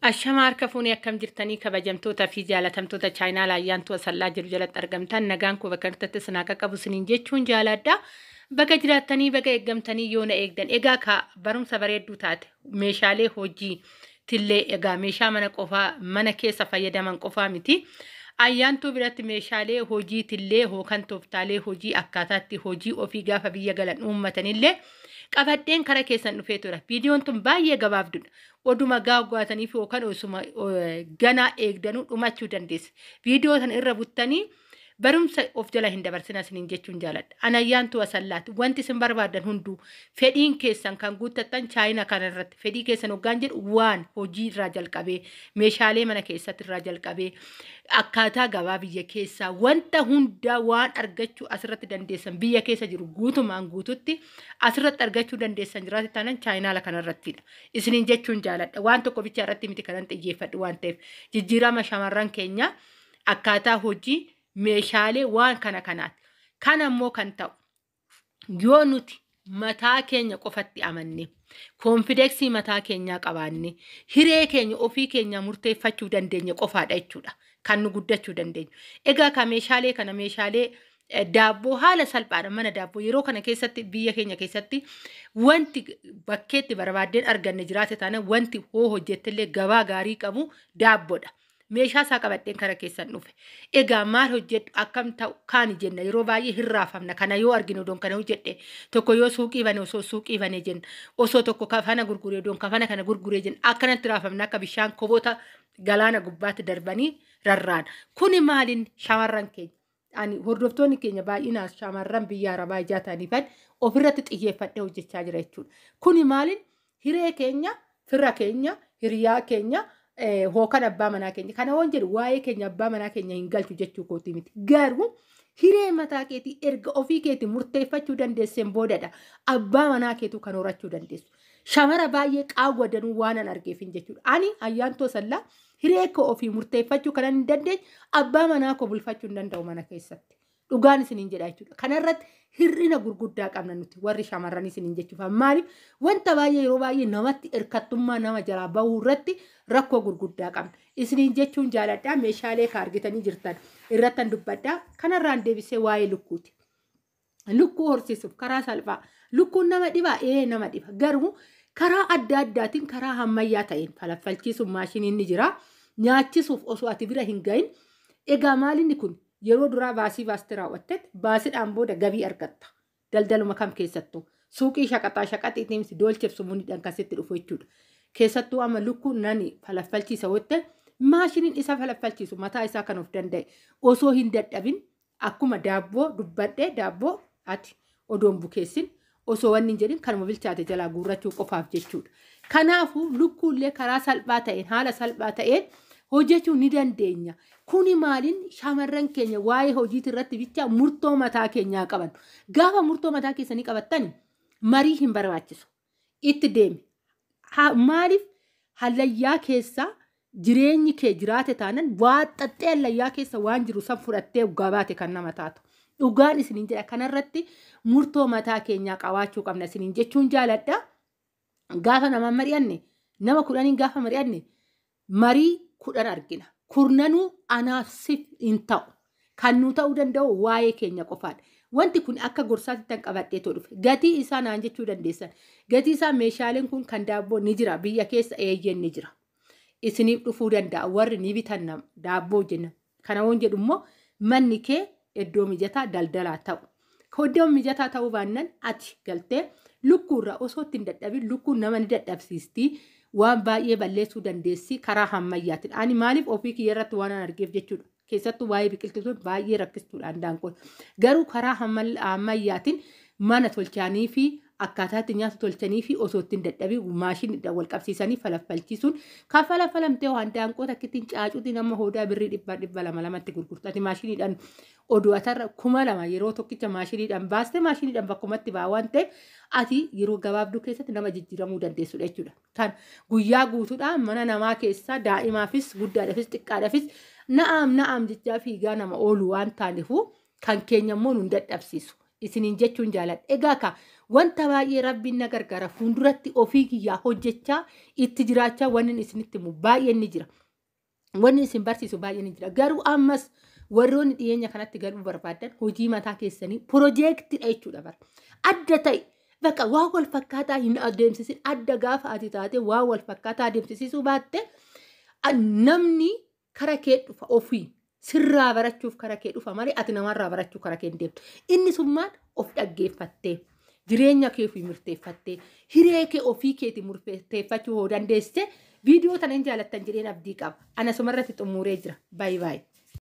Ashamaar kafuuni akkam jirtanii kabajamtoota fi jaalatamtoota chaayinaa ayyaantu asallaa jiru jalatti argamtan nagaan koo bakka irratti sinaa qaqqabu siniin jechuun jaaladha. Bakka jiraattanii bakka eeggamtanii yoo na eegdan egaa ka barumsa bareedduu taate meeshaalee hojii tillee egaa meeshaa mana keessa fayyadaman qofaa miti. Ayyaantuu biratti meeshaalee hojii tillee hookan tooftaalee hojii akkaataatti hojii ofii gaafa biyya galan uummatanillee qabadheen kara keessan dhufee tura. Viidiyoon tun baay'ee gabaabdudha. Oduma gaaggaataniif yookaan osuma ganaa eegdanuu dhumachuu dandeessa. Viidiyoo sana irra buttanii barumsa of jala hin dabarsina siniin jechuun jaaladha. Ayyaantuu asallaati. Wanti isin barbaadan hunduu fedhiin keessan kan guuttattan chaayinaa kanarratti fedhii keessan hoggaan jedhu waan hojii irraa jalqabee meeshaalee mana keessatti irraa jalqabee akkaataa gabaa biyya keessaa wanta hundaa waan argachuu asirratti dandeessan biyya keessa jiru guutumaan guututti asirratti argachuu dandeessan jiraate taanaan chaayinaa kanarrattidha. Isiniin jechuun jaaladha. Waan tokko bicha irratti miti kanan xiyyeeffadhu waan ta'eef jijjiirama shamarran keenya akkaataa hojii meeshaalee waan kanaati. Kan ammoo kan ta'u yoo nuti mataa keenya qofatti amanne konfideksii mataa keenyaa qabaanne hiree keenya ofii keenya murteeffachuu dandeenya qofaadha jechuudha. Kan nu guddachuu dandeenyu. Egaa ka meeshaalee kana meeshaalee daabboo haala salphaadhaan mana daabboo yeroo kana keessatti biyya keenya keessatti wanti bakkeetti barbaaddeen arganne jiraate taana wanti hoo hojjettillee gabaa gaarii qabu daabboodha. Meeshaa isaa qabadheen kara keessan dhufe. Egaa maal hojjedhu akkam ta'u kaani jenna yeroo baay'ee hirraafamna kana yoo arginu doon kana hojjedhe tokko yoo suuqii bane osoo suuqii bane jenna osoo tokko kafana gurguree doon kafana kana gurguree jenna akkanatti raafamna akka bishaan koboota galaana gubbaatti darbanii rarraan. Kuni maalin shamarran keenya ani hordoftoonni keenya baay'inaan shamarran biyya arabaa ijaataniifan ofirratti xiyyeeffadhee hojjechaa jira jechuudha. Kuni maalin hiree keenya firra keenya hiriyaa keenya hookan abbaa manaa keenya kana waan jedhu waa'ee keenya abbaa manaa keenya hin galchu jechuu kooti miti. Garuu hiree mataa keetii erga ofii keetii murteeffachuu dandeesseen boodadha abbaa manaa keetu kan horachuu dandeessu. Shamara baay'ee qaawwadanuu waanan argeefin jechuudha. Ani ayyaantoo sallaa hiree koo ofii murteeffachuu kanan hin dandeenye abbaa manaa koo bulfachuu hin danda'u mana keessatti. Dhugaan isiniin jedha jechuudha. Kanarratti hir'ina gurguddaa qabna nuti warri shamarran isiniin jechuuf. Maaliif wanta baay'ee yeroo baay'ee namatti hirkattummaa nama jalaa bahuu irratti rakkoo gurguddaa qabna. Isiniin jechuun jaaladhaa meeshaalee ka argitanii jirtan irrattan dubbadhaa. Kanarraan deebisee waa'ee lukkuuti. Lukkuu horsiisuuf karaa salphaa. Lukkuun nama dhibaa? Nama dhiba. Garuu karaa adda addaatiin karaa ammayyaa ta'een falaffalchiisuuf maashiniin ni jira. Nyaachisuuf osoo ati bira hin gahin. Egaa maalinni kun yeroo duraa baasii baasti raawwattetti baasiidhaan booda gabii argatta. Daldaluma kam keessattuu suuqii shaqaxiitiin doolcheef sumuuniidhaan kasitti dhufu jechuudha. Keessattuu amma lukkuun nani falaffalchiisa wette maashiniin isa falaffalchiisu mataa isaa kan of danda'e osoo hin dadhabin akkuma daabboo dubbadhee daabboo ati odoon bukeessin osoo wanni hin jedhin kanuma bilchaate jalaa guurrachuu qofaaf jechuudha. Kanaafuu lukkuullee karaa salphaa ta'een haala salphaa ta'een hojjechuu ni dandeenya. Kuni maalin shamarran keenya waa'ee hojiitii irratti bicha murtoo mataa keenyaa qaban. Gaafa murtoo mataa keessanii qabattan marii hin barbaachisu. Itti deemi. Maaliif hallayyaa keessa jireenyi kee jiraate taanan waaxaxxee hallayyaa keessa waan jiru san fudhattee gabaate kan nama taatu. Dhugaan isiniin jedha kanarratti murtoo mataa keenyaa qabaachuu qabna isiniin jechuun jaaladha. Gaafa nama mari'anne nama 10 gaafa mari'anne marii 10 argina. Kurnanuu anaaf siif hin ta'u. Kan nu ta'uu danda'u waa'ee keenya qofaadha. Wanti kun akka gorsaatti tan qabadhee too dhufe. Gatii isaa naan jechuu dandeessan. Gatii isaa meeshaaleen kun kan daabboo ni jira. Biyya keessa eeyyeen ni jira. Isiniif dhufuu danda'a. Warri ni bitan daabboo jenna. Kana waan jedhu immoo manni kee iddoo mijataa daldalaa ta'u. Iddoo mijataa ta'uu baannan ati galtee lukkuurraa osoo ittiin dadhabin lukkuun nama ni dadhabsiisti. Waan baay'ee balleessuu dandeessi karaa ammayyaatiin. Ani maaliif ofii kiyya irratti waan argeef jechuudha. Keessattuu waa'ee biqiltuun baay'ee rakkistuudhaan daanqoon. Garuu karaa ammayyaatiin mana tolchanii fi akkaataatti nyaata tolchanii fi osoo ittiin dadhabin maashiniidhaan wal qabsiisanii falaffalchiisuun kan falaffalamtee waan daanqoota akkittiin caacuutiin amma hoodaa birrii 200 gurgurtati maashiniidhaan oduu atarra 2000 yeroo tokkicha maashiniidhaan baaste maashiniidhaan bakkumatti baa waan ta'eef ati yeroo gabaabduu keessatti nama jijjiiramuu dandeessudha jechuudha. Kan guyyaa guutuudhaan mana namaa keessaa daa'imaafis guddaadhaafis xiqqaadhaafis na'am jechaa fiigaa nama oolu waan taaneef kan keenya immoo nu dadhabsiisu. Isiniin jechuun jaaladha. Egaa wanta baay'ee rabbiin na gargaara fuulduratti ofii kiyyaa hojjechaa itti jiraachaa wanni isinitti himu baay'ee ni jira. Wanni isin barsiisu baay'ee ni jira. Garuu ammas warroonni dhiyeenya kanatti galuu barbaadan hojii mataa keessanii piroojeektiidha jechuudha bara. Adda ta'e bakka waa wal fakkaataa hin adeemsisin adda gaafa ati taate waa wal fakkaataa adeemsisuu baatte namni kara kee dhufa ofii sirraa barachuuf kara kee dhufa malee ati namarraa barachuu kara kee hin deemtu. Inni summaan of dhaggeeffattee jireenya kee ofii murteeffattee hiree kee ofii keetii murteeffachuu hoo dandeesse viidiyoo tana hin jaalattan jedheen abdii qaba. Ana sumarratti xumuree jira. Baay'ee baay'ee.